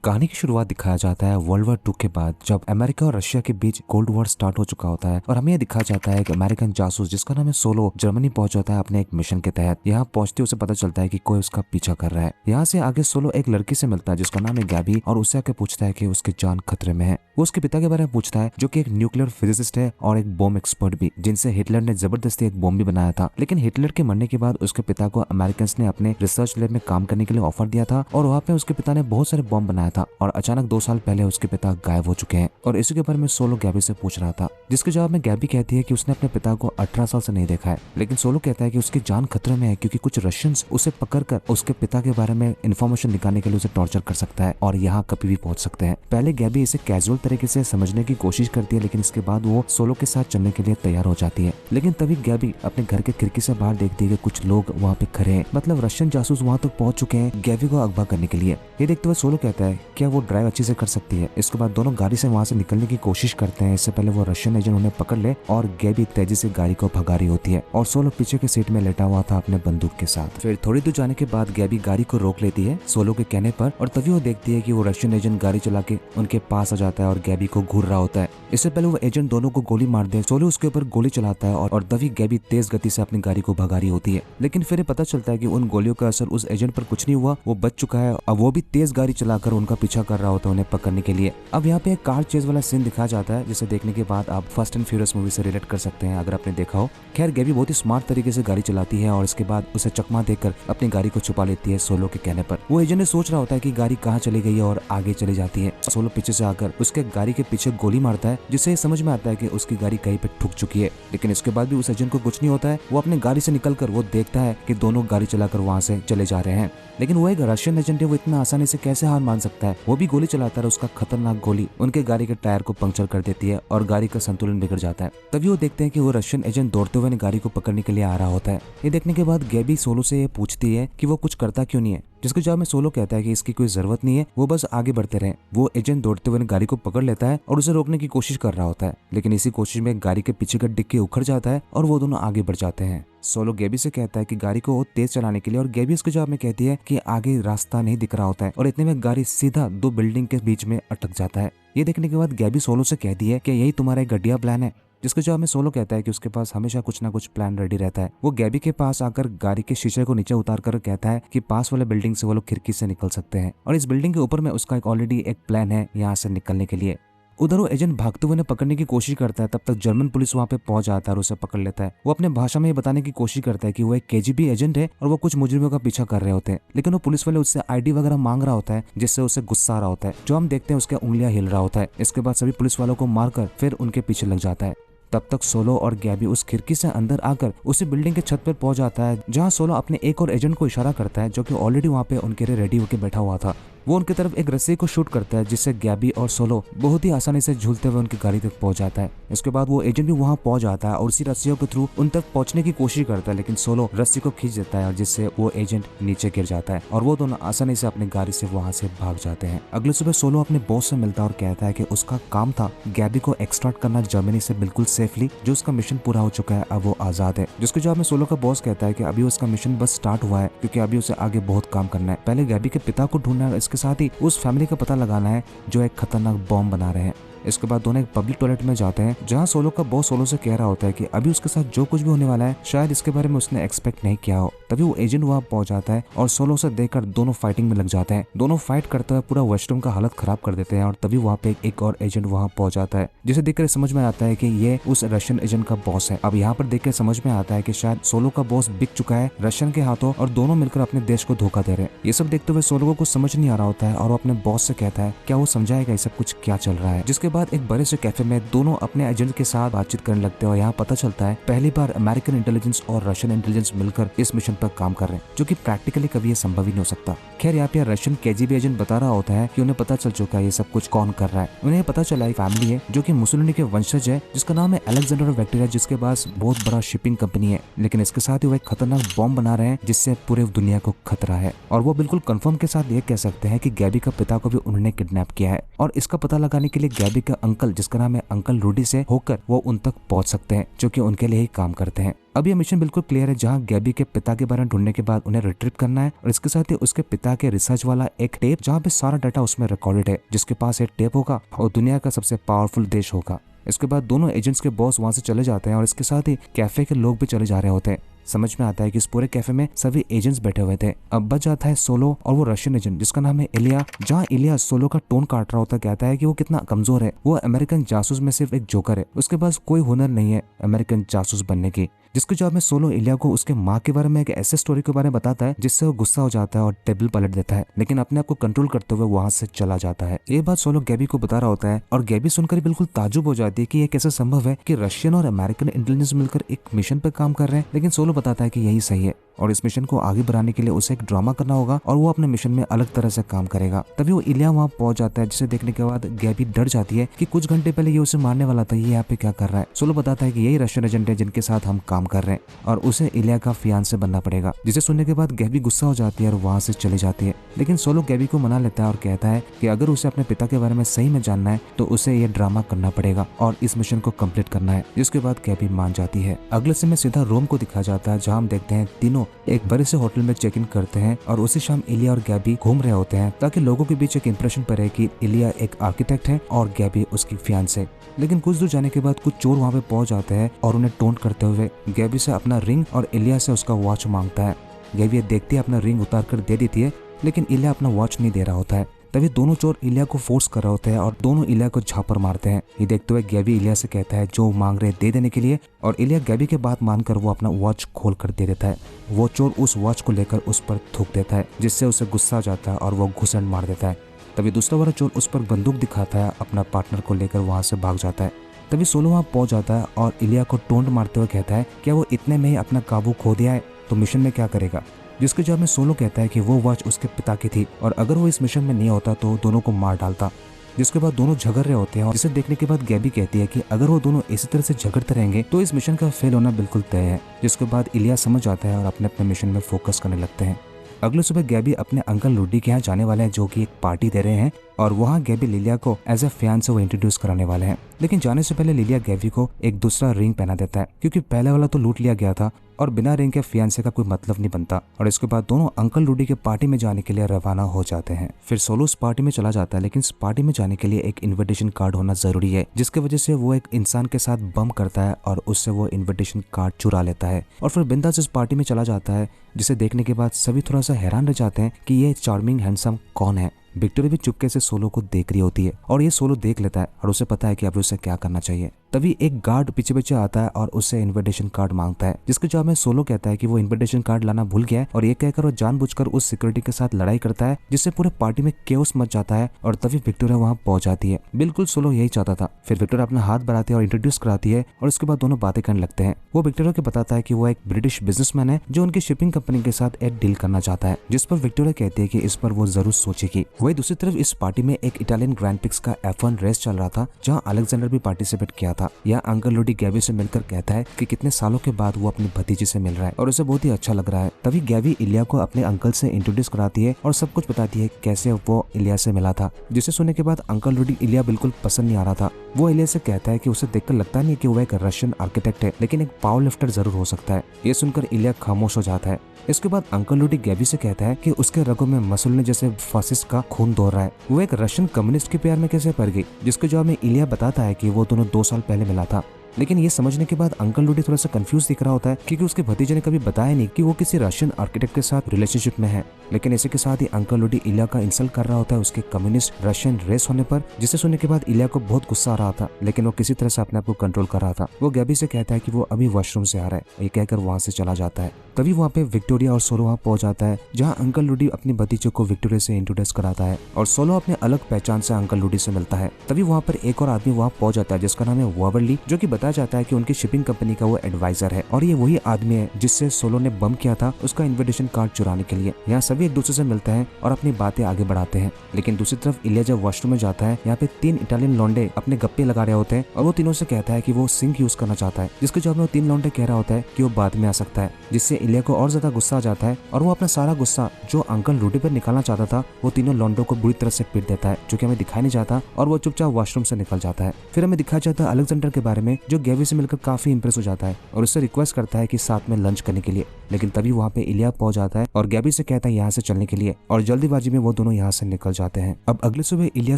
कहानी की शुरुआत दिखाया जाता है वर्ल्ड वॉर 2 के बाद, जब अमेरिका और रशिया के बीच कोल्ड वॉर स्टार्ट हो चुका होता है। और हमें यह दिखाया जाता है कि अमेरिकन जासूस जिसका नाम है सोलो जर्मनी पहुंच जाता है अपने एक मिशन के तहत। यहाँ पहुंचते उसे पता चलता है कि कोई उसका पीछा कर रहा है। यहाँ से आगे सोलो एक लड़की से मिलता है जिसका नाम है गैबी, और उससे आके पूछता है कि उसकी जान खतरे में है। वो उसके पिता के बारे में पूछता है जो कि एक न्यूक्लियर फिजिसिस्ट है और एक बॉम्ब एक्सपर्ट भी, जिनसे हिटलर ने जबरदस्ती एक बॉम्ब भी बनाया था। लेकिन हिटलर के मरने के बाद उसके पिता को अमेरिकन ने अपने रिसर्च लैब में काम करने के लिए ऑफर दिया था, और वहाँ पे उसके पिता ने बहुत सारे बॉम्ब बनाया था। और अचानक 2 साल पहले उसके पिता गायब हो चुके हैं, और इसी के बारे में सोलो गैबी से पूछ रहा था, जिसके जवाब में गैबी कहती है कि उसने अपने पिता को 18 साल से नहीं देखा है। लेकिन सोलो कहता है कि उसकी जान खतरे में है क्योंकि कुछ रशियंस उसे पकड़कर उसके पिता के बारे में इंफॉर्मेशन निकालने के लिए उसे टॉर्चर कर सकता है और यहाँ कभी भी पहुंच सकते हैं। पहले गैबी इसे कैजुअल तरीके से समझने की कोशिश करती है, लेकिन इसके बाद वो सोलो के साथ चलने के लिए तैयार हो जाती है। लेकिन तभी गैबी अपने घर के खिड़की से बाहर देखती है कि कुछ लोग वहाँ पे खड़े हैं, मतलब रशियन जासूस वहाँ तक पहुंच चुके हैं गैबी को अगवा करने के लिए। ये देखते हुए सोलो कहता है क्या वो ड्राइव अच्छी से कर सकती है। इसके बाद दोनों गाड़ी से वहाँ से निकलने की कोशिश करते हैं। इससे पहले वो रशियन एजेंट उन्हें पकड़ ले और गैबी तेजी से गाड़ी को भगा रही होती है, और सोलो पीछे के सीट में लेटा हुआ था अपने बंदूक के साथ। फिर थोड़ी दूर जाने के बाद गैबी गाड़ी को रोक लेती है सोलो के कहने पर, और तभी वो देखती है कि वो रशियन एजेंट गाड़ी चला के उनके पास आ जाता है और गैबी को घूर रहा होता है। इससे पहले वो एजेंट दोनों को गोली मार दे, सोलो उसके ऊपर गोली चलाता है और तभी गैबी तेज गति से अपनी गाड़ी को भगा रही होती है। लेकिन फिर पता चलता है कि उन गोलियों का असर उस एजेंट पर कुछ नहीं हुआ, वो बच चुका है। अब वो भी तेज गाड़ी चलाकर उनका पीछा कर रहा होता है उन्हें पकड़ने के लिए। अब यहाँ पे एक कार चेज वाला सीन दिखाया जाता है, जिसे देखने के बाद आप फास्ट एंड फ्यूरियस मूवी से रिलेट कर सकते हैं अगर आपने देखा हो। खैर गैबी बहुत ही स्मार्ट तरीके से गाड़ी चलाती है और इसके बाद उसे चकमा देकर अपनी गाड़ी को छुपा लेती है सोलो के कहने पर। वो एजेंट सोच रहा होता है कि गाड़ी कहाँ चली गई है और आगे चली जाती है। सोलो पीछे से आकर उसके गाड़ी के पीछे गोली मारता है, जिससे समझ में आता है कि उसकी गाड़ी कहीं पे ठुक चुकी है। लेकिन इसके बाद भी उस एजेंट को कुछ नहीं होता है। वो अपने गाड़ी से निकलकर वो देखता है कि दोनों गाड़ी चलाकर वहां से चले जा रहे हैं। लेकिन वो एक रशियन एजेंट है, वो इतना आसानी से कैसे हार मान सकता है। वो भी गोली चलाता है, उसका खतरनाक गोली उनके गाड़ी के टायर को पंक्चर कर देती है और गाड़ी का संतुलन बिगड़ जाता है। तभी वो देखते हैं कि वो रशियन एजेंट दौड़ते हुए गाड़ी को पकड़ने के लिए आ रहा होता है। ये देखने के बाद गैबी सोलो से ये पूछती है कि वो कुछ करता क्यों नहीं है, जिसके जवाब में सोलो कहता है कि इसकी कोई जरूरत नहीं है, वो बस आगे बढ़ते रहे। वो एजेंट दौड़ते हुए गाड़ी को पकड़ लेता है और उसे रोकने की कोशिश कर रहा होता है, लेकिन इसी कोशिश में गाड़ी के पीछे का डिक्की उखड़ जाता है और वो दोनों आगे बढ़ जाते हैं। सोलो गैबी से कहता है कि गाड़ी को तेज चलाने के लिए, और गैबी उसके जवाब में कहती है कि आगे रास्ता नहीं दिख रहा होता है, और इतने में गाड़ी सीधा 2 बिल्डिंग के बीच में अटक जाता है। ये देखने के बाद गैबी सोलो से कहती है कि यही तुम्हारा एक घटिया प्लान है, जिसके जवाब में सोलो कहता है कि उसके पास हमेशा कुछ ना कुछ प्लान रेडी रहता है। वो गैबी के पास आकर गाड़ी के शीशे को नीचे उतार कर कहता है कि पास वाले बिल्डिंग से वो लोग खिड़की से निकल सकते हैं, और इस बिल्डिंग के ऊपर में उसका ऑलरेडी एक प्लान है यहाँ से निकलने के लिए। उधर वो एजेंट भागते हुए उन्हें पकड़ने की कोशिश करता है, तब तक जर्मन पुलिस वहाँ पे पहुंच जाता है और उसे पकड़ लेता है। वो अपने भाषा में ये बताने की कोशिश करता है कि वो एक केजीबी एजेंट है और वो कुछ मुजरिमों का पीछा कर रहे होते हैं। लेकिन वो पुलिस वाले उससे आईडी वगैरह मांग रहा होता है, जिससे उसे गुस्सा आ रहा होता है। जो हम देखते हैं उसके उंगलियां हिल रहा होता है। इसके बाद सभी पुलिस वालों को मारकर फिर उनके पीछे लग जाता है। तब तक सोलो और गैबी उस खिड़की से अंदर आकर उसी बिल्डिंग के छत पर पहुंच जाता है, जहां सोलो अपने एक और एजेंट को इशारा करता है जो कि ऑलरेडी वहां पे उनके लिए रेडी होकर बैठा हुआ था। वो उनकी तरफ एक रस्सी को शूट करता है, जिससे गैबी और सोलो बहुत ही आसानी से झूलते हुए उनकी गाड़ी तक पहुंच जाता है। इसके बाद वो एजेंट भी वहां पहुंच जाता है और उसी रस्सियों के थ्रू उन तक पहुंचने की कोशिश करता है, लेकिन सोलो रस्सी को खींच देता है और जिससे वो एजेंट नीचे गिर जाता है और वो दोनों आसानी से अपनी गाड़ी से वहां से भाग जाते हैं। अगले सुबह सोलो अपने बॉस से मिलता है और कहता है कि उसका काम था गैबी को एक्सट्रैक्ट करना जर्मनी से बिल्कुल सेफली, जो उसका मिशन पूरा हो चुका है, अब वो आजाद है। जिसके जवाब में सोलो का बॉस कहता है कि अभी उसका मिशन बस स्टार्ट हुआ है, क्योंकि अभी उसे आगे बहुत काम करना है। पहले गैबी के पिता को ढूंढना है और इसके साथ ही उस फैमिली का पता लगाना है जो एक खतरनाक बॉम्ब बना रहे हैं। इसके बाद दोनों एक पब्लिक टॉयलेट में जाते हैं, जहां सोलो का बॉस सोलो से कह रहा होता है कि अभी उसके साथ जो कुछ भी होने वाला है शायद इसके बारे में उसने एक्सपेक्ट नहीं किया हो। तभी वो एजेंट वहां पहुंच जाता है और सोलो से देखकर दोनों फाइटिंग में लग जाते हैं। दोनों फाइट करते हुए पूरा वॉशरूम का हालत खराब कर देते हैं, और तभी वहां पे एक और एजेंट वहां पहुंच जाता है, जिसे देखकर समझ में आता है कि ये उस रशियन एजेंट का बॉस है। अब यहाँ पर देखकर समझ में आता है कि शायद सोलो का बॉस बिक चुका है रशियन के हाथों और दोनों मिलकर अपने देश को धोखा दे रहे हैं। ये सब देखते हुए सोलो को कुछ समझ नहीं आ रहा होता है और वो अपने बॉस से कहता है क्या वो समझाएगा ये सब कुछ क्या चल रहा है। जिसके बाद एक बड़े से कैफे में दोनों अपने एजेंट के साथ बातचीत करने लगते हैं और यहाँ पता चलता है पहली बार अमेरिकन इंटेलिजेंस और रशियन इंटेलिजेंस मिलकर इस मिशन पर काम कर रहे हैं, जो कि प्रैक्टिकली कभी ये संभव ही नहीं हो सकता। खैर यहाँ पे रशियन केजीबी एजेंट बता रहा होता है कि उन्हें पता चल चुका है ये सब कुछ कौन कर रहा है। उन्हें पता चला एक फैमिली है जो कि मुसोलिनी के वंशज है, जिसका नाम है अलेक्जेंडर वेक्टर, जिसके पास बहुत बड़ा शिपिंग कंपनी है। लेकिन इसके साथ ही वो एक खतरनाक बॉम्ब बना रहे हैं जिससे पूरे दुनिया को खतरा है, और वो बिल्कुल कंफर्म के साथ ये कह सकते हैं कि गैबी का पिता को भी उन्होंने किडनैप किया है। और इसका पता लगाने के लिए गैबी गैबी के अंकल जिसका नाम है अंकल रूडी से होकर वो उन तक पहुंच सकते हैं जो कि उनके लिए ही काम करते हैं। अब ये मिशन बिल्कुल क्लियर है, जहां गैबी के पिता के बारे में ढूंढने के बाद उन्हें रिट्रीव करना है और इसके साथ ही उसके पिता के रिसर्च वाला एक टेप जहां पे सारा डाटा उसमें रिकॉर्डेड है, जिसके पास एक टेप होगा और दुनिया का सबसे पावरफुल देश होगा। इसके बाद दोनों एजेंट्स के बॉस वहां से चले जाते हैं और इसके साथ ही कैफे के लोग भी चले जा रहे होते हैं। समझ में आता है कि इस पूरे कैफे में सभी एजेंट्स बैठे हुए थे। अब बच जाता है सोलो और वो रशियन एजेंट जिसका नाम है इलिया। जहाँ इलिया सोलो का टोन काट रहा होता, कहता है कि वो कितना कमजोर है, वो अमेरिकन जासूस में सिर्फ एक जोकर है, उसके पास कोई हुनर नहीं है अमेरिकन जासूस बनने की। जिसके जवाब में सोलो इलिया को उसके माँ के बारे में एक ऐसे स्टोरी के बारे में बताता है जिससे वो गुस्सा हो जाता है और टेबल पलट देता है, लेकिन अपने आप को कंट्रोल करते हुए वहां से चला जाता है। ये बात सोलो गैबी को बता रहा होता है और गैबी सुनकर बिल्कुल ताजुब हो जाती है कि ये कैसे संभव है कि रशियन और अमेरिकन इंटेलिजेंस मिलकर एक मिशन पर काम कर रहे हैं। लेकिन सोलो बताता है कि यही सही है और इस मिशन को आगे बढ़ाने के लिए उसे एक ड्रामा करना होगा और वो अपने मिशन में अलग तरह से काम करेगा। तभी वो इलिया वहां पहुंच जाता है, जिसे देखने के बाद गैबी डर जाती है कि कुछ घंटे पहले ये उसे मारने वाला था, ये यहाँ पे क्या कर रहा है। सोलो बताता है कि यही रशियन एजेंट है जिनके साथ हम काम कर रहे हैं और उसे इलिया का फियांसे बनना पड़ेगा। जिसे सुनने के बाद गैबी गुस्सा हो जाती है और वहां से चली जाती है। लेकिन सोलो गैबी को मना लेता है और कहता है कि अगर उसे अपने पिता के बारे में सही में जानना है तो उसे ये ड्रामा करना पड़ेगा और इस मिशन को कंप्लीट करना है। जिसके बाद गैबी मान जाती है। अगले समय सीधा रोम को दिखाया जाता है, जहाँ हम देखते हैं तीनों एक बड़े से होटल में चेक इन करते हैं और उसी शाम इलिया और गैबी घूम रहे होते हैं ताकि लोगों के बीच एक इंप्रेशन पड़े कि इलिया एक आर्किटेक्ट है और गैबी उसकी फियांसे। लेकिन कुछ दूर जाने के बाद कुछ चोर वहां पे पहुंच जाते हैं और उन्हें टोंट करते हुए गैबी से अपना रिंग और इलिया से उसका वॉच मांगता है। गैबी देखती है अपना रिंग उतार कर दे देती है, लेकिन इलिया अपना वॉच नहीं दे रहा होता है। तभी दोनों चोर इलिया को फोर्स कर रहे होते हैं और दोनों इलिया को झापर मारते हैं। ये देखते हुए गैबी इलिया से कहता है जो मांग रहे दे देने के लिए, और इलिया गैबी के बात मानकर वो अपना वॉच खोल कर दे देता है। वो चोर उस वॉच को लेकर उस पर थूक देता है, जिससे उसे गुस्सा आ जाता है और वो घुसन मार देता है। तभी दूसरा वाला चोर उस पर बंदूक दिखाता है, अपना पार्टनर को लेकर वहां से भाग जाता है। तभी सोलो वहां पहुंच जाता है और इलिया को टोंट मारते हुए कहता है क्या वो इतने में ही अपना काबू खो दिया है तो मिशन में क्या करेगा। जिसके जवाब में सोलो कहता है कि वो वॉच उसके पिता की थी और अगर वो इस मिशन में नहीं होता तो दोनों को मार डालता। जिसके बाद दोनों झगड़ रहे होते हैं और जिसे देखने के बाद गैबी कहती है कि अगर वो दोनों इसी तरह से झगड़ते रहेंगे तो इस मिशन का फेल होना बिल्कुल तय है। जिसके बाद इलिया समझ आता है और अपने अपने मिशन में फोकस करने लगते हैं। अगले सुबह गैबी अपने अंकल रूडी के यहाँ जाने वाले हैं, जो कि एक पार्टी दे रहे हैं और वहाँ गैबी लिलिया को एज ए फियांसे वो इंट्रोड्यूस कराने वाले हैं। लेकिन जाने से पहले लिलिया गैबी को एक दूसरा रिंग पहना देता है, क्योंकि पहले वाला तो लूट लिया गया था और बिना रिंग के फियांसे का कोई मतलब नहीं बनता। और इसके बाद दोनों अंकल रूडी के पार्टी में जाने के लिए रवाना हो जाते हैं। फिर सोलो उस पार्टी में चला जाता है, लेकिन इस पार्टी में जाने के लिए एक इन्विटेशन कार्ड होना जरूरी है, जिसकी वजह से वो एक इंसान के साथ बम करता है और उससे वो इन्विटेशन कार्ड चुरा लेता है और फिर बिंदास इस पार्टी में चला जाता है। जिसे देखने के बाद सभी थोड़ा सा हैरान रह जाते हैं कि ये चार्मिंग हैंडसम कौन है। विक्टोरिया भी चुपके से सोलो को देख रही होती है और ये सोलो देख लेता है और उसे पता है कि अब उसे क्या करना चाहिए। तभी एक गार्ड पीछे पीछे आता है और उससे इन्विटेशन कार्ड मांगता है, जिसके जवाब में सोलो कहता है कि वो इन्विटेशन कार्ड लाना भूल गया है और ये कहकर वो जानबूझकर उस सिक्योरिटी के साथ लड़ाई करता है, जिससे पूरे पार्टी में केओस मच जाता है। और तभी विक्टोरिया वहां पहुंच जाती है। बिल्कुल सोलो यही चाहता था। फिर विक्टोरिया अपना हाथ बढ़ाती है और इंट्रोड्यूस कराती है और उसके बाद दोनों बातें करने लगते हैं। वो विक्टोरिया को बताता है कि वो एक ब्रिटिश बिजनेसमैन है जो उनकी शिपिंग कंपनी के साथ एक डील करना चाहता है, जिस पर विक्टोरिया कहती है कि इस पर वो जरूर सोचेगी। वही दूसरी तरफ इस पार्टी में एक इटालियन ग्रैंड प्रिक्स का F1 रेस चल रहा था, जहां अलेक्जेंडर भी पार्टिसिपेट किया था। यह अंकल रूडी गैबी से मिलकर कहता है कि कितने सालों के बाद वो अपनी भतीजी से मिल रहा है और उसे बहुत ही अच्छा लग रहा है। तभी गैबी इलिया को अपने अंकल से इंट्रोड्यूस कराती है और सब कुछ बताती है कैसे वो इलिया से मिला था। जिसे सुनने के बाद अंकल रूडी इलिया बिल्कुल पसंद नहीं आ रहा था। वो इलिया से कहता है कि उसे देखकर लगता नहीं कि वो एक रशियन आर्किटेक्ट है, लेकिन एक पावर लिफ्टर जरूर हो सकता है। ये सुनकर इलिया खामोश हो जाता है। इसके बाद अंकल रूडी गैबी से कहता है कि उसके रगों में मसूलने जैसे फासिस्ट का खून दौड़ रहा है, वो एक रशियन कम्युनिस्ट के प्यार में कैसे पड़ गई। जिसके जवाब में इलिया बताता है कि वो दोनों 2 साल पहले मिला था। लेकिन ये समझने के बाद अंकल रूडी थोड़ा सा कंफ्यूज दिख रहा होता है, क्योंकि उसके भतीजे ने कभी बताया नहीं कि वो किसी रशियन आर्किटेक्ट के साथ रिलेशनशिप में है। लेकिन इसी के साथ ही अंकल रूडी इलिया का इंसल्ट कर रहा होता है उसके कम्युनिस्ट रशियन रेस होने पर, जिसे सुनने के बाद इलिया को बहुत गुस्सा आ रहा था, लेकिन वो किसी तरह से अपने आप को कंट्रोल कर रहा था। वो गैबी से कहता है कि वो अभी वॉशरूम से आ रहा है, ये कहकर वहां से चला जाता है। तभी वहाँ पे विक्टोरिया और सोलो वहाँ पहुंच जाता है, जहाँ अंकल रूडी अपनी भतीजे को विक्टोरिया से इंट्रोड्यूस कराता है और सोलो अपने अलग पहचान से अंकल रूडी से मिलता है। तभी वहाँ पर एक और आदमी वहाँ पहुंच जाता है जिसका नाम है वॉबरली, जो कि बताया जाता है कि उनकी शिपिंग कंपनी का वो एडवाइजर है और ये वही आदमी है जिससे सोलो ने बम किया था उसका इन्विटेशन कार्ड चुराने के लिए। यहाँ सभी एक दूसरे से मिलते हैं और अपनी बातें आगे बढ़ाते हैं। लेकिन दूसरी तरफ इलिया जब वॉशरूम में जाता है, यहाँ पे 3 इटालियन लौंडे अपने गप्पे लगा रहे होते हैं और वो तीनों से कहता है कि वो सिंक यूज करना चाहता है। जिसके जवाब में वो 3 लौंडे कह रहा होता है कि वो बाद में आ सकता है, जिससे इलिया को और ज्यादा गुस्सा आ जाता है और वो अपना सारा गुस्सा जो अंकल रूडी पर निकालना चाहता था वो तीनों लॉन्डो को बुरी तरह से पीट देता है, जो कि हमें दिखाई नहीं जाता, और वो चुपचाप वॉशरूम से निकल जाता है। फिर हमें दिखाया जाता है अलेक्जेंडर के बारे में, जो गैबी से मिलकर काफी इंप्रेस हो जाता है और उससे रिक्वेस्ट करता है कि साथ में लंच करने के लिए। लेकिन तभी वहाँ पे इलिया पहुंच जाता है और गैबी से कहता है यहाँ से चलने के लिए, और जल्दीबाजी में वो दोनों यहाँ से निकल जाते हैं। अब अगले सुबह इलिया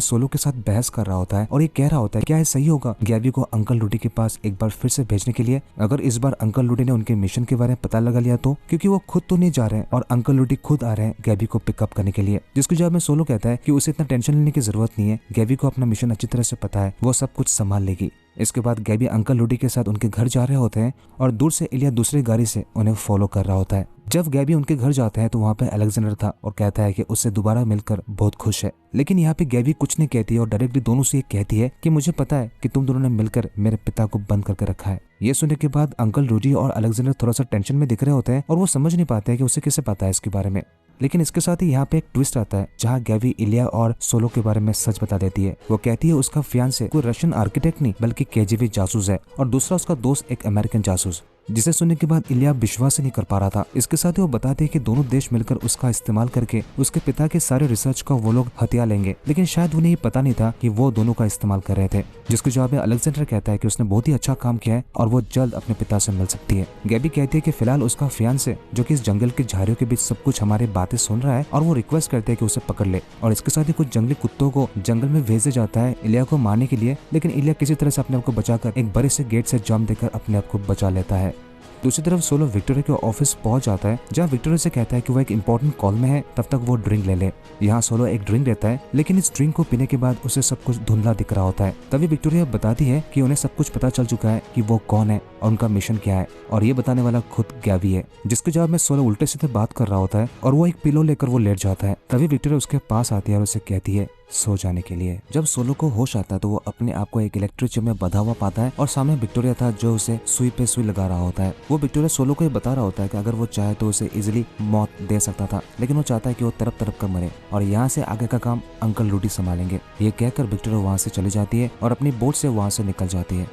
सोलो के साथ बहस कर रहा होता है और ये कह रहा होता है क्या ये सही होगा गैबी को अंकल लूडी के पास एक बार फिर से भेजने के लिए, अगर इस बार अंकल लूडी ने उनके मिशन के बारे में पता लगा लिया तो, क्योंकि वो खुद तो नहीं जा रहे हैं और अंकल लूडी खुद आ रहे हैं गैबी को पिकअप करने के लिए। जिसके जवाब में सोलो कहता है कि उसे इतना टेंशन लेने की जरूरत नहीं है, गैबी को अपना मिशन अच्छी तरह से पता है, वो सब कुछ संभाल लेगी। इसके बाद गैबी अंकल लूडी के साथ उनके घर जा रहे होते हैं और दूर से इलिया दूसरी गाड़ी से उन्हें फॉलो कर रहा होता है। जब गैबी उनके घर जाते हैं तो वहाँ पे अलेक्जेंडर था और कहता है कि उससे दोबारा मिलकर बहुत खुश है। लेकिन यहाँ पे गैबी कुछ नहीं कहती है और डायरेक्टली दोनों से ये कहती है कि मुझे पता है कि तुम दोनों ने मिलकर मेरे पिता को बंद करके रखा है। ये सुनने के बाद अंकल रूडी और अलेक्जेंडर थोड़ा सा टेंशन में दिख रहे होते हैं और वो समझ नहीं पाते हैं कि उसे कैसे पता है इसके बारे में। लेकिन इसके साथ ही यहाँ पे एक ट्विस्ट आता है जहाँ गैबी इलिया और सोलो के बारे में सच बता देती है। वो कहती है उसका फियांसे कोई रशियन आर्किटेक्ट नहीं बल्कि केजीबी जासूस है और दूसरा उसका दोस्त एक अमेरिकन जासूस, जिसे सुनने के बाद इलिया विश्वास नहीं कर पा रहा था। इसके साथ ही वो बताते हैं कि दोनों देश मिलकर उसका इस्तेमाल करके उसके पिता के सारे रिसर्च का वो लोग हथिया लेंगे, लेकिन शायद उन्हें ये पता नहीं था कि वो दोनों का इस्तेमाल कर रहे थे। जिसके जवाब में अलेक्जेंडर कहता है कि उसने बहुत ही अच्छा काम किया है और वो जल्द अपने पिता से मिल सकती है। गैबी कहती है कि फिलहाल उसका फियांसे जो कि इस जंगल की झाड़ियों के बीच सब कुछ हमारी बातें सुन रहा है और वो रिक्वेस्ट करते हैं कि उसे पकड़ ले, और इसके साथ ही कुछ जंगली कुत्तों को जंगल में भेज दिया जाता है इलिया को मारने के लिए। लेकिन इलिया किसी तरह से अपने आप को बचाकर एक बड़े से गेट से जंप देकर अपने आप को बचा लेता है। दूसरी तरफ सोलो विक्टोरिया के ऑफिस पहुंच जाता है जहां विक्टोरिया से कहता है कि वो एक इंपॉर्टेंट कॉल में है, तब तक वो ड्रिंक ले ले। यहाँ सोलो एक ड्रिंक लेता है लेकिन इस ड्रिंक को पीने के बाद उसे सब कुछ धुंधला दिख रहा होता है। तभी विक्टोरिया बताती है कि उन्हें सब कुछ पता चल चुका है कि वो कौन है और उनका मिशन क्या है, और ये बताने वाला खुद गैबी है। जिसके जवाब में सोलो उल्टे सीधे बात कर रहा होता है और वो एक पिलो लेकर वो लेट जाता है। तभी विक्टोरिया उसके पास आती है और उसे कहती है सो जाने के लिए। जब सोलो को होश आता है तो वो अपने आप को एक इलेक्ट्रिक चेयर में बंधा हुआ पाता है और सामने विक्टोरिया था जो उसे सुई पे सुई लगा रहा होता है। वो विक्टोरिया सोलो को ये बता रहा होता है कि अगर वो चाहे तो उसे इजिली मौत दे सकता था, लेकिन वो चाहता है कि वो तरफ तरफ कर मरे और यहाँ से आगे का काम अंकल रूडी संभालेंगे। ये कहकर विक्टोरिया वहाँ से चली जाती है और अपनी बोट से वहाँ से निकल जाती है।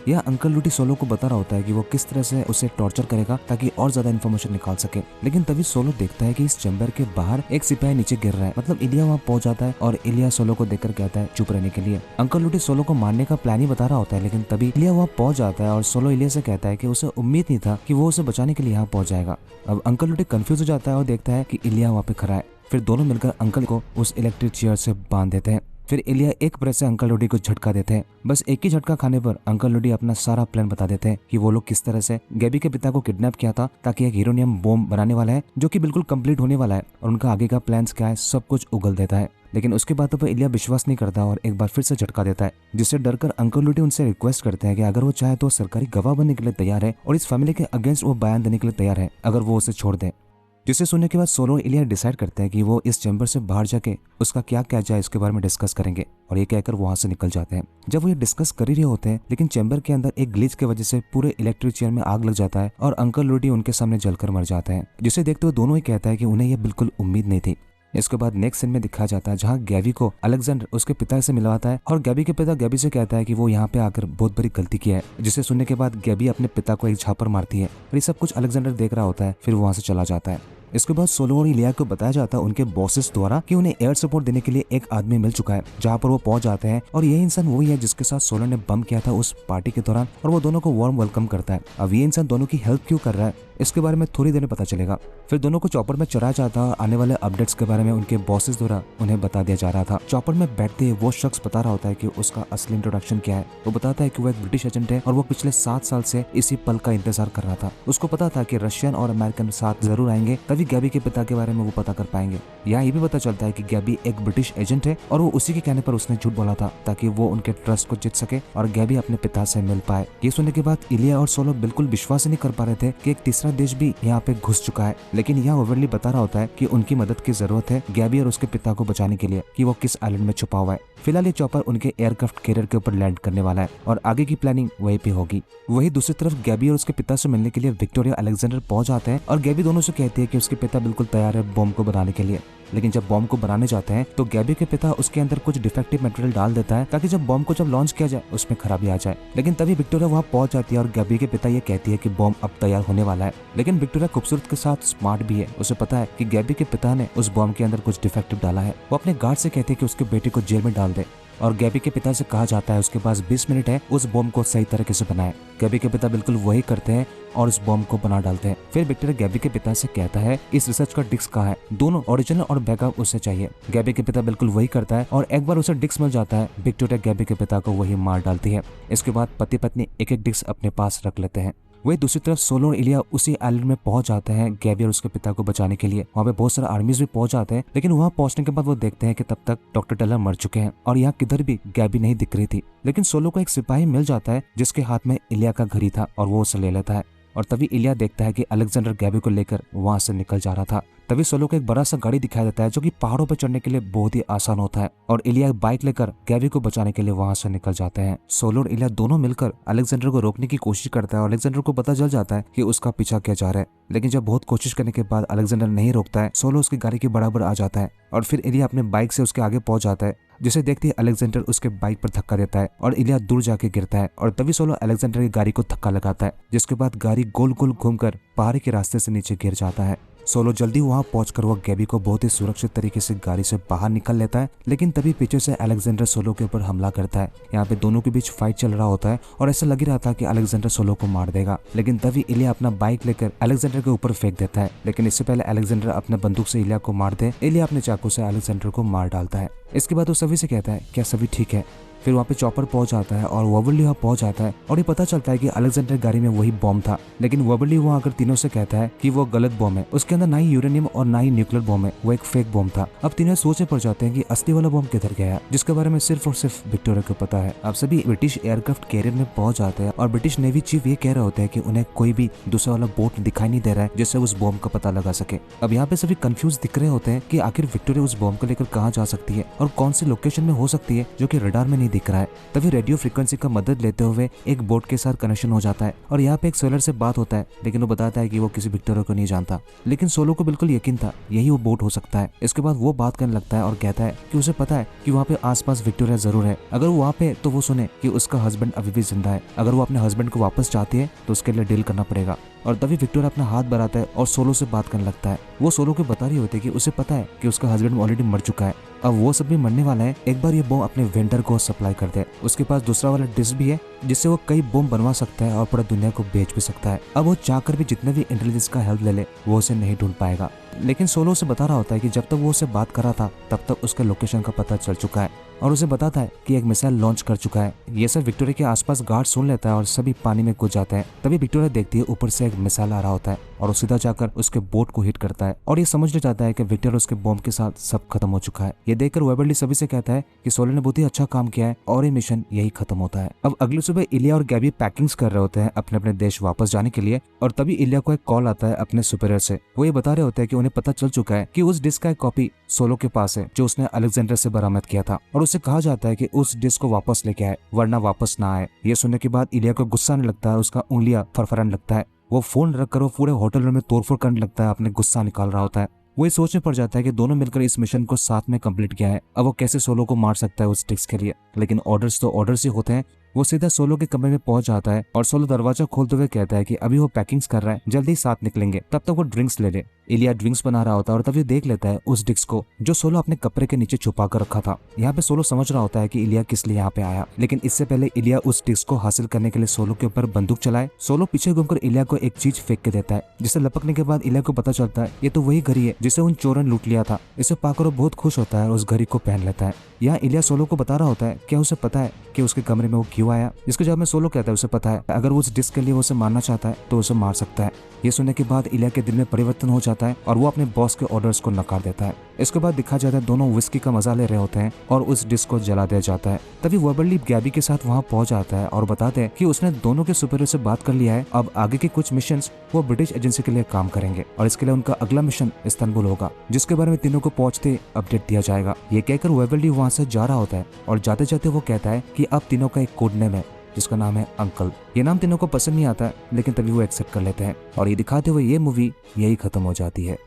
यह अंकल लूटी सोलो को बता रहा होता है कि वो किस तरह से उसे टॉर्चर करेगा ताकि और ज्यादा इन्फॉर्मेशन निकाल सके। लेकिन तभी सोलो देखता है कि इस चैम्बर के बाहर एक सिपाही नीचे गिर रहा है। मतलब इलिया वहाँ पहुंच जाता है और इलिया सोलो को देखकर कहता है चुप रहने के लिए। अंकल लूटी सोलो को मारने का प्लान ही बता रहा होता है, लेकिन तभी इलिया वहाँ पहुंच जाता है और सोलो इलिया से कहता है कि उसे उम्मीद नहीं था कि वो उसे बचाने के लिए यहाँ पहुंच जाएगा। अब अंकल लूटी कंफ्यूज हो जाता है और देखता है कि इलिया वहाँ पे खड़ा है। फिर दोनों मिलकर अंकल को उस इलेक्ट्रिक चेयर से बांध देते हैं। फिर इलिया एक ब्रश से अंकल लूडी को झटका देते हैं। बस एक ही झटका खाने पर अंकल लूडी अपना सारा प्लान बता देते हैं कि वो लोग किस तरह से गैबी के पिता को किडनैप किया था ताकि एक यूरेनियम बॉम्ब बनाने वाला है जो कि बिल्कुल कंप्लीट होने वाला है, और उनका आगे का प्लान्स क्या है सब कुछ उगल देता है। लेकिन उसके बातों पर इलिया विश्वास नहीं करता और एक बार फिर से झटका देता है, जिससे डरकर अंकल लूडी उनसे रिक्वेस्ट करते हैं कि अगर वो चाहे तो सरकारी गवाह बनने के लिए तैयार है और इस फैमिली के अगेंस्ट वो बयान देने के लिए तैयार है अगर वो उसे छोड़ दे। जिसे सुनने के बाद सोलो और इलिया डिसाइड करते हैं कि वो इस चैम्बर से बाहर जाके उसका क्या किया जाए इसके बारे में डिस्कस करेंगे, और ये कहकर वहां से निकल जाते हैं। जब वो ये डिस्कस कर ही रहे होते हैं लेकिन चैम्बर के अंदर एक ग्लिच की वजह से पूरे इलेक्ट्रिक चेयर में आग लग जाता है और अंकल लूडी उनके सामने जलकर मर जाते हैं, जिसे देखते हुए दोनों ही कहता है कि उन्हें यह बिल्कुल उम्मीद नहीं थी। इसके बाद नेक्स्ट सीन में दिखाया जाता है जहाँ गैबी को अलेक्जेंडर उसके पिता से मिलवाता है और गैबी के पिता गैबी से कहता है कि वो यहाँ पे आकर बहुत बड़ी गलती किया है, जिसे सुनने के बाद गैबी अपने पिता को एक झापड़ मारती है और ये सब कुछ अलेक्जेंडर देख रहा होता है। फिर वहां से चला जाता है। इसके बाद सोलो और इलिया को बताया जाता है उनके बॉसेस द्वारा कि उन्हें एयर सपोर्ट देने के लिए एक आदमी मिल चुका है, जहाँ पर वो पहुंच जाते हैं और ये इंसान वही है जिसके साथ सोलो ने बम किया था उस पार्टी के दौरान, और वो दोनों को वार्म वेलकम करता है। अब ये इंसान दोनों की हेल्प क्यों कर रहा है इसके बारे में थोड़ी देर में पता चलेगा। फिर दोनों को चॉपर में चढ़ाया जाता है और आने वाले अपडेट्स के बारे में उनके बॉसेस द्वारा उन्हें बता दिया जा रहा था। चॉपर में बैठते ही वो शख्स बता रहा होता है कि उसका असली इंट्रोडक्शन क्या है। वो बताता है कि वो एक ब्रिटिश एजेंट है और वो पिछले 7 साल से इसी पल का इंतजार कर रहा था। उसको पता था कि रशियन और अमेरिकन साथ जरूर आएंगे, तभी गैबी के पिता के बारे में वो पता कर पाएंगे। यहाँ ये भी पता चलता है कि गैबी एक ब्रिटिश एजेंट है और वो उसी के कहने पर उसने झूठ बोला था ताकि वो उनके ट्रस्ट को जीत सके और गैबी अपने पिता से मिल पाए। ये सुनने के बाद इलिया और सोलो बिल्कुल विश्वास नहीं कर पा रहे थे कि एक तीसरा देश भी यहाँ पे घुस चुका है, लेकिन यहाँ ओवरली बता रहा होता है कि उनकी मदद की जरूरत है गैबी और उसके पिता को बचाने के लिए कि वो किस आइलैंड में छुपा हुआ है। फिलहाल ये चॉपर उनके एयरक्राफ्ट कैरियर के ऊपर लैंड करने वाला है और आगे की प्लानिंग वहीं पे होगी। वही दूसरी तरफ गैबी और उसके पिता से मिलने के लिए विक्टोरिया अलेक्जेंडर पहुंच जाते हैं और गैबी दोनों से कहती है कि उसके पिता बिल्कुल तैयार है बॉम्ब को बनाने के लिए। लेकिन जब बॉम्ब को बनाने जाते हैं तो गैबी के पिता उसके अंदर कुछ डिफेक्टिव मटेरियल डाल देता है ताकि जब बॉम्ब को जब लॉन्च किया जाए उसमें खराबी आ जाए। लेकिन तभी विक्टोरिया वहां पहुंच जाती है और गैबी के पिता ये कहती है कि बॉम्ब अब तैयार होने वाला है। लेकिन विक्टोरिया खूबसूरत के साथ स्मार्ट भी है, उसे पता है कि गैबी के पिता ने उस बॉम्ब के अंदर कुछ डिफेक्टिव डाला है। वो अपने गार्ड से कहती है कि उसके बेटे को जेल में डाल दे और गैबी के पिता से कहा जाता है उसके पास 20 मिनट है उस बॉम्ब को सही तरीके से बनाए। गैबी के पिता बिल्कुल वही करते हैं और उस बॉम्ब को बना डालते हैं। फिर विक्टोरिया गैबी के पिता से कहता है इस रिसर्च का डिस्क कहाँ है, दोनों ओरिजिनल और बैकअप उसे चाहिए। गैबी के पिता बिल्कुल वही करता है और एक बार उसे डिस्क मिल जाता है। विक्टोरिया गैबी के पिता को वही मार डालती है। इसके बाद पति पत्नी एक एक डिस्क अपने पास रख लेते हैं। वही दूसरी तरफ सोलो और इलिया उसी आइलैंड में पहुंच जाते हैं गैबी और उसके पिता को बचाने के लिए। वहाँ पे बहुत सारे आर्मीज भी पहुंच जाते हैं, लेकिन वहाँ पहुंचने के बाद वो देखते हैं कि तब तक डॉक्टर टेलर मर चुके हैं और यहाँ किधर भी गैबी नहीं दिख रही थी। लेकिन सोलो को एक सिपाही मिल जाता है जिसके हाथ में इलिया का घड़ी था और वो उसे ले लेता है। और तभी इलिया देखता है कि अलेक्जेंडर गैबी को लेकर वहां से निकल जा रहा था। तभी सोलो को एक बड़ा सा गाड़ी दिखाई देता है जो कि पहाड़ों पर चढ़ने के लिए बहुत ही आसान होता है और इलिया बाइक लेकर गैबी को बचाने के लिए वहां से निकल जाते हैं। सोलो और इलिया दोनों मिलकर अलेक्जेंडर को रोकने की कोशिश करता है और अलेक्जेंडर को पता चल जाता है कि उसका पीछा किया जा रहा है। लेकिन जब बहुत कोशिश करने के बाद अलेक्जेंडर नहीं रोकता है, सोलो उसकी गाड़ी के बराबर आ जाता है और फिर इलिया अपने बाइक से उसके आगे पहुंच जाता है। जिसे देखते ही अलेक्जेंडर उसके बाइक पर धक्का देता है और इलिया दूर जाके गिरता है और तभी सोलो अलेक्जेंडर की गाड़ी को धक्का लगाता है, जिसके बाद गाड़ी गोल गोल घूमकर पहाड़ी के रास्ते से नीचे गिर जाता है। सोलो जल्दी वहां पहुंचकर वो गैबी को बहुत ही सुरक्षित तरीके से गाड़ी से बाहर निकल लेता है। लेकिन तभी पीछे से अलेक्जेंडर सोलो के ऊपर हमला करता है। यहाँ पे दोनों के बीच फाइट चल रहा होता है और ऐसा लग रहा था कि अलेक्जेंडर सोलो को मार देगा। लेकिन तभी इलिया अपना बाइक लेकर अलेक्जेंडर के ऊपर फेंक देता है। लेकिन इससे पहले अलेक्जेंडर अपने बंदूक से इलिया को मार दे, इलिया अपने चाकू से अलेक्जेंडर को मार डालता है। इसके बाद वो सभी से कहता है क्या सभी ठीक है। फिर वहाँ पे चॉपर पहुंच जाता है और वॉबली वहाँ पहुंच जाता है और ये पता चलता है कि अलेक्जेंडर गाड़ी में वही बॉम्ब था। लेकिन वॉबली वहाँ आकर तीनों से कहता है कि वो गलत बॉम्ब है, उसके अंदर ना ही यूरेनियम और ना ही न्यूक्लियर बॉम्ब है, वो एक फेक बॉम्ब था। अब तीनों सोच में पड़ जाते हैं कि असली वाला बॉम्ब किधर गया है, जिसके बारे में सिर्फ और सिर्फ विक्टोरिया को पता है। अब सभी ब्रिटिश एयरक्राफ्ट कैरियर में पहुंच जाते हैं और ब्रिटिश नेवी चीफ ये कह रहे होते हैं कि उन्हें कोई भी दूसरा वाला बोट दिखाई नहीं दे रहा है जिससे उस बॉम्ब का पता लगा सके। अब यहाँ पे सभी कंफ्यूज दिख रहे होते हैं कि आखिर विक्टोरिया उस बॉम्ब को लेकर कहाँ जा सकती है और कौन सी लोकेशन में हो सकती है जो कि रडार में नहीं दिख रहा है। तभी रेडियो फ्रीक्वेंसी का मदद लेते हुए एक बोट के साथ कनेक्शन हो जाता है और यहाँ पे एक सोलर से बात होता है, लेकिन वो बताता है कि वो किसी विक्टोरिया को नहीं जानता। लेकिन सोलो को बिल्कुल यकीन था यही वो बोट हो सकता है। इसके बाद वो बात करने लगता है और कहता है कि उसे पता है कि वहाँ पे आसपास विक्टोरिया जरूर है। अगर वो वहाँ पे तो वो सुने कि उसका हस्बैंड अभी भी जिंदा है। अगर वो अपने हस्बैंड को वापस चाहती है तो उसके लिए डील करना पड़ेगा। और तभी विक्टोरिया अपना हाथ बढ़ाता है और सोलो से बात करने लगता है। वो सोलो को बता रही होती है कि उसे पता है कि उसका हस्बैंड ऑलरेडी मर चुका है, अब वो सब भी मरने वाला है। एक बार ये बॉम्ब अपने वेंडर को सप्लाई कर दे। उसके पास दूसरा वाला डिस्क भी है जिससे वो कई बॉम्ब बनवा सकता है और पूरा दुनिया को बेच भी सकता है। अब वो चाहकर भी जितने भी इंटेलिजेंस का हेल्प ले ले वो उसे नहीं ढूंढ पाएगा। लेकिन सोलो उसे बता रहा होता है कि जब तक वो उसे बात कर रहा था तब तक उसके लोकेशन का पता चल चुका है और उसे बताता है कि एक मिसाइल लॉन्च कर चुका है। ये सब विक्टोरिया के आसपास गार्ड सुन लेता है और सभी पानी में कूद जाते हैं। तभी विक्टोरिया देखती है ऊपर से एक मिसाइल आ रहा होता है और वो सीधा जाकर उसके बोट को हिट करता है और ये समझ ले जाता है कि विक्टोरिया उसके बॉम्ब के साथ सब खत्म हो चुका है। ये देखकर वेबरली सभी से कहता है कि सोलो ने बहुत ही अच्छा काम किया है और ये मिशन यही खत्म होता है। अब अगली सुबह इलिया और गैबी पैकिंग्स कर रहे होते हैं अपने अपने देश वापस जाने के लिए और तभी इलिया को एक कॉल आता है अपने सुपीरियर से। वो ये बता रहे होते हैं कि उन्हें पता चल चुका है कि उस डिस्क का एक कॉपी सोलो के पास है जो उसने अलेक्जेंडर से बरामद किया था और उसे कहा जाता है कि उस डिस्क को वापस लेके आए वरना वापस ना आए। ये सुनने के बाद इलिया को गुस्सा आने लगता है, उसका उंगलियां फरफराने लगता है। वो फोन रखकर वो पूरे होटल में तोड़फोड़ करने लगता है, अपने गुस्सा निकाल रहा होता है। वो ये सोच में पड़ जाता है कि दोनों मिलकर इस मिशन को साथ में कंप्लीट किया है, अब वो कैसे सोलो को मार सकता है उस डिस्क के लिए। लेकिन ऑर्डर्स तो ऑर्डर्स ही होते हैं। वो सीधा सोलो के कमरे में पहुंच जाता है और सोलो दरवाजा खोलते हुए कहता है कि अभी वो पैकिंग्स कर रहा है, जल्दी साथ निकलेंगे, तब तक वो ड्रिंक्स ले ले। इलिया ड्रिंक्स बना रहा होता है और तभी देख लेता है उस डिस्क को जो सोलो अपने कपड़े के नीचे छुपा कर रखा था। यहाँ पे सोलो समझ रहा होता है कि इलिया किस लिए यहाँ पे आया, लेकिन इससे पहले इलिया उस डिस्क को हासिल करने के लिए सोलो के ऊपर बंदूक चलाए। सोलो पीछे घूमकर इलिया को एक चीज फेंक के देता है जिसे लपकने के बाद इलिया को पता चलता है ये तो वही घड़ी है जिसे उन चोरों ने लूट लिया था। इसे पाकर वो बहुत खुश होता है और उस घड़ी को पहन लेता है। यहाँ इलिया सोलो को बता रहा होता है क्या उसे पता है कि उसके कमरे में वो क्यों आया, जिसके जवाब में सोलो कहता है उसे पता है अगर वो उस डिस्क के लिए उसे मारना चाहता है तो उसे मार सकता है। ये सुनने के बाद इलिया के दिल में परिवर्तन हो जाता है और वो अपने बॉस के ऑर्डर्स को नकार देता है। इसके बाद दिखा जाता है दोनों विस्की का मजा ले रहे होते हैं और उस डिस्क को जला दिया जाता है। तभी वेबरली गैबी के साथ वहां पहुंच जाता है और बताते हैं कि उसने दोनों के सुपीरियर से बात कर लिया है, अब आगे के कुछ मिशंस वो ब्रिटिश एजेंसी के लिए काम करेंगे और इसके लिए उनका अगला मिशन इस्तांबुल होगा जिसके बारे में तीनों को पहुंचते अपडेट दिया जाएगा। ये कहकर वेबरली वहां से जा रहा होता है और जाते जाते वो कहता है कि अब तीनों का एक कोड नेम है जिसका नाम है अंकल। ये नाम तीनों को पसंद नहीं आता लेकिन तभी वो एक्सेप्ट कर लेते हैं और ये दिखाते हुए ये मूवी यही खत्म हो जाती है।